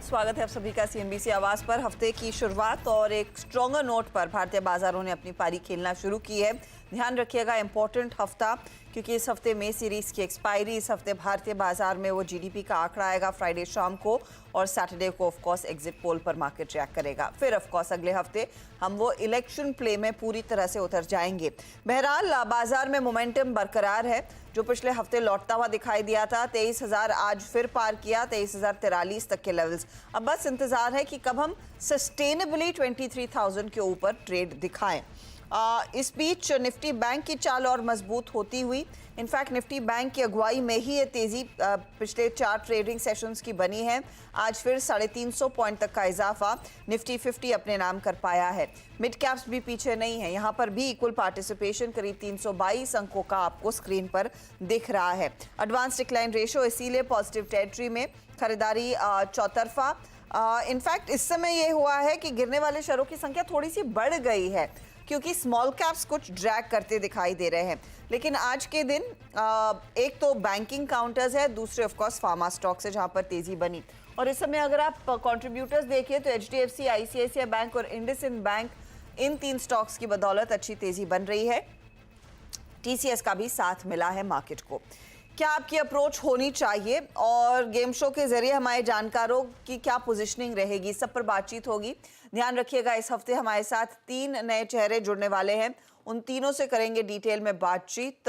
स्वागत है आप सभी का CNBC आवाज पर। हफ्ते की शुरुआत और एक स्ट्रॉन्गर नोट पर भारतीय बाजारों ने अपनी पारी खेलना शुरू की है। ध्यान रखिएगा, इंपॉर्टेंट हफ्ता, क्योंकि इस हफ्ते में सीरीज की एक्सपायरी, इस हफ्ते भारतीय बाजार में वो GDP का आंकड़ा आएगा फ्राइडे शाम को, और सैटरडे को ऑफ कोर्स एग्जिट पोल पर मार्केट रिएक्ट करेगा। फिर ऑफ कोर्स अगले हफ्ते हम वो इलेक्शन प्ले में पूरी तरह से उतर जाएंगे। बहरहाल बाजार में मोमेंटम बरकरार है, जो पिछले हफ्ते लौटता हुआ दिखाई दिया था। 23,000 आज फिर पार किया, 23,043 तक के लेवल्स। अब बस इंतजार है कि कब हम सस्टेनेबली 23,000 के ऊपर ट्रेड दिखाएं। इस बीच निफ्टी बैंक की चाल और मजबूत होती हुई, इनफैक्ट निफ्टी बैंक की अगुवाई में ही ये तेजी पिछले 4 ट्रेडिंग सेशंस की बनी है। आज फिर 350 पॉइंट तक का इजाफा निफ्टी 50 अपने नाम कर पाया है। मिड कैप्स भी पीछे नहीं है, यहाँ पर भी इक्वल पार्टिसिपेशन करीब 322 अंकों का आपको स्क्रीन पर दिख रहा है। एडवांस डिक्लाइन रेशो इसीलिए पॉजिटिव टेरिटरी में, खरीदारी चौतरफा। इनफैक्ट इस समय ये हुआ है कि गिरने वाले शेयरों की संख्या थोड़ी सी बढ़ गई है, क्योंकि स्मॉल कैप्स कुछ ड्रैग करते दिखाई दे रहे हैं। लेकिन आज के दिन एक तो बैंकिंग काउंटर्स है, दूसरे ऑफ कोर्स फार्मा स्टॉक्स है, जहां पर तेजी बनी। और इस समय अगर आप कंट्रीब्यूटर्स देखिए तो HDFC, ICICI बैंक और इंडसइंड बैंक, इन 3 स्टॉक्स की बदौलत अच्छी तेजी बन रही है। TCS का भी साथ मिला है मार्केट को। क्या आपकी अप्रोच होनी चाहिए, और गेम शो के जरिए हमारे जानकारों की क्या पोजीशनिंग रहेगी, सब पर बातचीत होगी। ध्यान रखिएगा, इस हफ्ते हमारे साथ 3 नए चेहरे जुड़ने वाले हैं, उन तीनों से करेंगे डिटेल में बातचीत।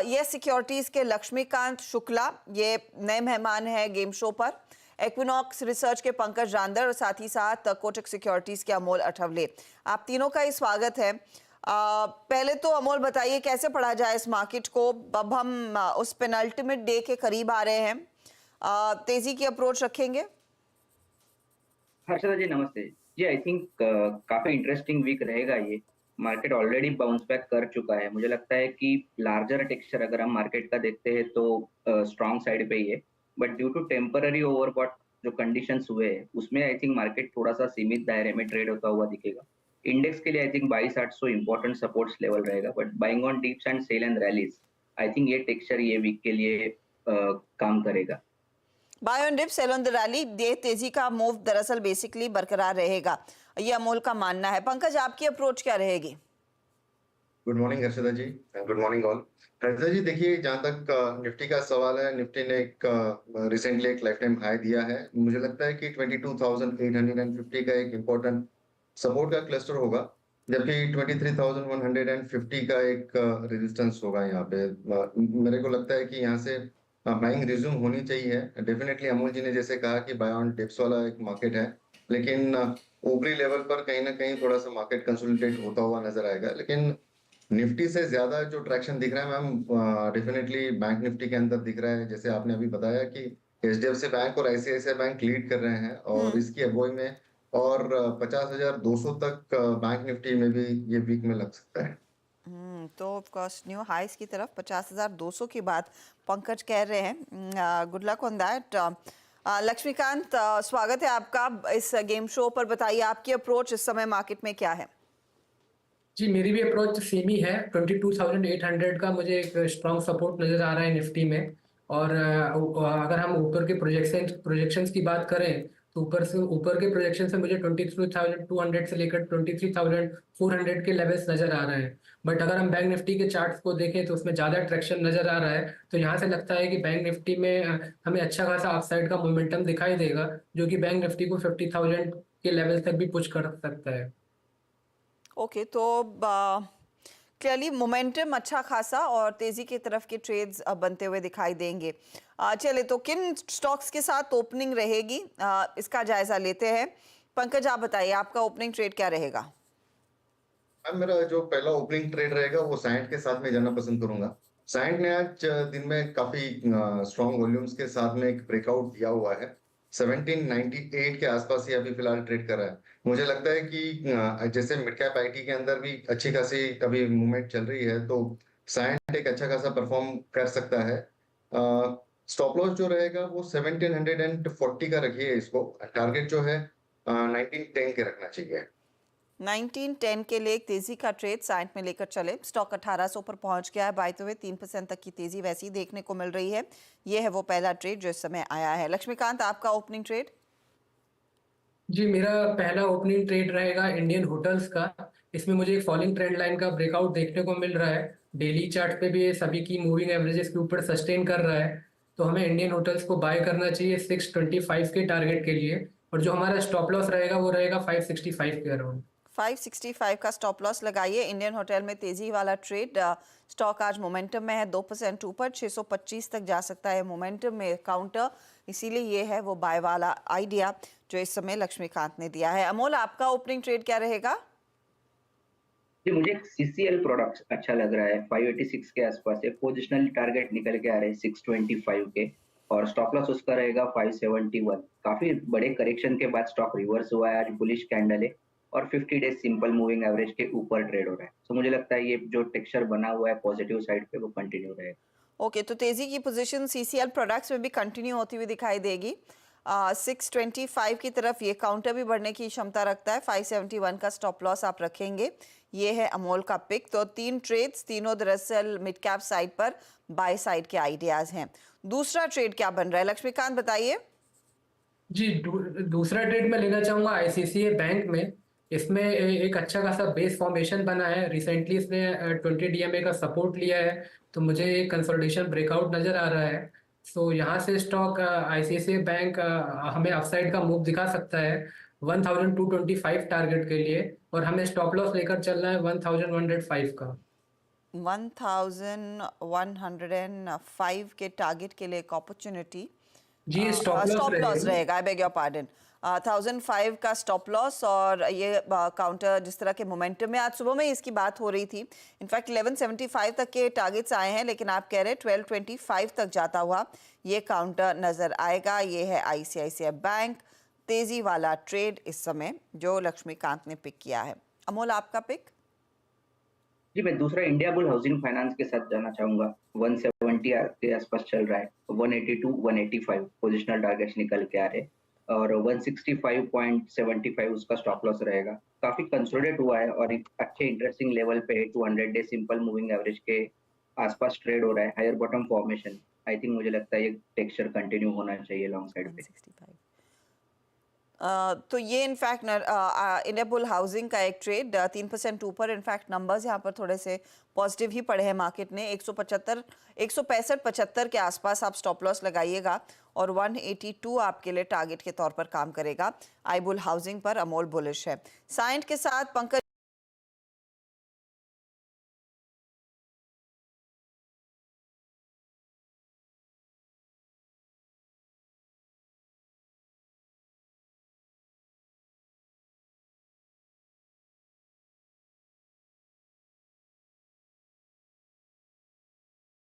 ये सिक्योरिटीज के लक्ष्मीकांत शुक्ला, ये नए मेहमान हैं गेम शो पर। इक्विनॉक्स रिसर्च के पंकज रांदर, और साथ ही साथ कोटक सिक्योरिटीज के अमोल अठवले। आप तीनों का ही स्वागत है। पहले तो अमोल बताइए, कैसे पढ़ा जाए इस मार्केट को? अब हम उस पेनल्टिमेट डे के करीब आ रहे हैं, तेजी की अप्रोच रखेंगे? हर्षदा जी नमस्ते जी। आई थिंक काफी इंटरेस्टिंग वीक रहेगा ये। मार्केट ऑलरेडी बाउंस बैक कर चुका है। मुझे लगता है कि लार्जर टेक्सचर अगर हम मार्केट का देखते हैं तो स्ट्रॉन्ग साइड पे ही है, but due to temporary overbought जो कंडीशंस हुए हैं उसमें आई थिंक मार्केट थोड़ा सा सीमित दायरे में ट्रेड होता हुआ दिखेगा। इंडेक्स के लिए I think 22,800 important supports level रहेगा, but buying on dips and sell and rallies, I think ये टेक्सचर ये वीक के लिए काम करेगा। Buy on dip, sell on the rally, ये तेजी का मूव दरअसल बेसिकली बरकरार रहेगा, ये अमोल का मानना है। पंकज, आपकी अप्रोच क्या रहेगी? गुड मॉर्निंग हर्षदा जी, गुड मॉर्निंग ऑल। हर्षदा जी देखिए, जहाँ तक निफ्टी का सवाल है, निफ्टी ने एक रिसेंटली एक लाइफ टाइम हाई दिया है। मुझे लगता है कि 22,850 का एक इम्पोर्टेंट सपोर्ट का क्लस्टर होगा, जबकि 23,150 का एक रेजिस्टेंस होगा यहाँ पे। मेरे को लगता है कि यहाँ से बाइंग रिज्यूम होनी चाहिए। डेफिनेटली अमोल जी ने जैसे कहा कि बाय ऑन डिप्स वाला एक मार्केट है, लेकिन ऊपरी लेवल पर कहीं ना कहीं थोड़ा सा मार्केट कंसोलिडेट होता हुआ नजर आएगा। लेकिन निफ्टी से ज्यादा जो ट्रैक्शन दिख रहा है मैम, डेफिनेटली बैंक निफ्टी के अंदर दिख रहा है। जैसे आपने अभी बताया कि HDFC बैंक और ICICI बैंक लीड कर रहे हैं, और इसकी अगुवाई में और 50,200 तक बैंक निफ्टी में भी ये वीक में लग सकता है। तो ऑफ कोर्स न्यू हाइस की तरफ 50,200 की बात पंकज कह रहे हैं। Good luck on that. Laxmikant, स्वागत है आपका इस गेम शो पर। बताइए, आपकी अप्रोच इस समय मार्केट में क्या है? जी, मेरी भी अप्रोच सेम ही है। 22,800 का मुझे एक स्ट्रॉन्ग सपोर्ट नजर आ रहा है निफ्टी में। और अगर हम ऊपर के प्रोजेक्शंस की बात करें तो ऊपर के प्रोजेक्शन से मुझे 23,200 से लेकर 23,400 के लेवल्स नजर आ रहे हैं। बट अगर हम बैंक निफ्टी के चार्ट्स को देखें तो उसमें ज़्यादा ट्रैक्शन नजर आ रहा है। तो यहाँ से लगता है कि बैंक निफ्टी में हमें अच्छा खासा अपसाइड का मोमेंटम दिखाई देगा, जो कि बैंक निफ्टी को 50,000 के लेवल तक भी पुश कर सकता है। ओके, तो क्लियरली मोमेंटम अच्छा खासा और तेजी की तरफ के ट्रेड्स बनते हुए दिखाई देंगे। चले तो किन स्टॉक्स के साथ ओपनिंग रहेगी, इसका जायजा लेते हैं। पंकज, आप बताइए, आपका ओपनिंग ट्रेड क्या रहेगा? मेरा जो पहला ओपनिंग ट्रेड रहेगा वो साइंट के साथ में जाना पसंद करूंगा। साइंट ने आज दिन में काफी स्ट्रॉन्ग वॉल्यूम्स के साथ में एक ब्रेकआउट दिया हुआ है। 1798 के आसपास ही अभी फिलहाल ट्रेड कर रहा है। मुझे लगता है कि जैसे मिड कैप IT के अंदर भी अच्छी खासी अभी मूवमेंट चल रही है, तो साइंट एक अच्छा खासा परफॉर्म कर सकता है। स्टॉप लॉस जो रहेगा वो 1740 का रखिए। इसको टारगेट जो है 1910 के रखना चाहिए। 1910 के लिए एक तेजी का ट्रेड साइंट में लेकर चले। स्टॉक 1800 पर पहुंच गया है। बायते हुए 3% तक की तेजी वैसी देखने को मिल रही है। ये है वो पहला ट्रेड जो इस समय आया है। लक्ष्मीकांत, आपका ओपनिंग ट्रेड? जी, मेरा पहला ओपनिंग ट्रेड रहेगा इंडियन होटल्स का। इसमें मुझे एक फॉलिंग ट्रेंड लाइन का ब्रेकआउट देखने को मिल रहा है। डेली चार्ट पे भी ये सभी की मूविंग एवरेजेस के ऊपर सस्टेन कर रहा है। तो हमें इंडियन होटल्स को बाय करना चाहिए 625 के टारगेट के लिए। और जो हमारा स्टॉप लॉस रहेगा वो रहेगा 565 के अराउंड। 565 का स्टॉप लॉस लगाइए। इंडियन होटल में तेजी वाला ट्रेड, स्टॉक आज मोमेंटम में है, 2% ऊपर 625 तक जा सकता है मोमेंटम में काउंटर, इसीलिए ये है वो बाय वाला आइडिया जो इस समय लक्ष्मीकांत ने दिया है। अमोल, आपका ओपनिंग ट्रेड क्या रहेगा? जी, मुझे एक सीसीएल प्रोडक्ट अच्छा लग रहा है। 586 के आसपास एक पोजिशनल टारगेट निकल के आ रहे हैं 625 के, और स्टॉप लॉस उसका रहेगा 571। काफी बड़े करेक्शन के बाद स्टॉक रिवर्स हुआ है, आज बुलिश कैंडल है और 50 डेज सिंपल मूविंग एवरेज के ऊपर ट्रेड हो रहा है। तो मुझे लगता है ये जो टेक्सचर बना हुआ है पॉजिटिव साइड पे वो कंटिन्यू रहेगा। ओके, तो तेजी की पोजीशन सीसीएल प्रोडक्ट्स में भी कंटिन्यू होती हुई दिखाई देगी। 625 की तरफ ये काउंटर भी बढ़ने की क्षमता रखता है। 571 का स्टॉप लॉस आप रखेंगे। ये है अमोल का पिक। तो 3 ट्रेड्स, तीनों दरअसल मिड कैप साइड पर बाय साइड के आइडियाज हैं। दूसरा ट्रेड क्या बन रहा है, लक्ष्मीकांत बताइए। जी, दूसरा ट्रेड मैं लेना चाहूँगा आईसीसीआई बैंक में। इसमें एक अच्छा खासा बेस फॉर्मेशन बना है। रिसेंटली इसने 20 डीएमए का सपोर्ट लिया है। तो मुझे एक कंसोलिडेशन ब्रेकआउट नज़र आ रहा है। सो यहाँ से स्टॉक आईसीसीआई बैंक हमें अपसाइड का मूव दिखा सकता है 1225 टारगेट के लिए। और हमें स्टॉप लॉस लेकर चलना है 1105 का। 1105 के टारगेट के लिए एक अपॉर्चुनिटी, जी, स्टॉप लॉस स्टॉप लॉस रहेगा। रहेगा, आई बेग योर पार्डन। 1005 का स्टॉप लॉस, और ये काउंटर जिस तरह के मोमेंटम में आज सुबह में इसकी बात हो रही थी। इनफैक्ट 1175 तक के टारगेट्स आए हैं, लेकिन आप कह रहे हैं 1225 तक जाता हुआ ये काउंटर नजर आएगा। ये है आईसीआईसीआई बैंक, तेजी वाला ट्रेड इस समय जो लक्ष्मीकांत ने पिक किया है। अमोल, आपका पिक? जी, मैं दूसरा इंडिया बुल हाउसिंग फाइनेंस के साथ जाना चाहूंगा। 170 के आसपास चल रहा है, 182 185 पोजिशनल टारगेट्स निकल के आ रहे हैं, और 165.75 उसका स्टॉप लॉस रहेगा। काफी कंसोलिडेट हुआ है और एक अच्छे इंटरेस्टिंग लेवल पे 200 डे सिंपल मूविंग एवरेज के आसपास ट्रेड हो रहा है। Higher bottom formation, I think मुझे लगता है ये टेक्सचर कंटिन्यू होना चाहिए लॉन्ग साइड पे। 165। तो ये इनफैक्ट इंडिया बुल हाउसिंग का एक ट्रेड 3% ऊपर। इनफैक्ट नंबर्स यहाँ पर थोड़े से पॉजिटिव ही पड़े हैं मार्केट ने। 165-75 के आसपास आप स्टॉप लॉस लगाइएगा, और 182 आपके लिए टारगेट के तौर पर काम करेगा। आई बुल हाउसिंग पर अमोल बुलिश है। साइंट के साथ पंकज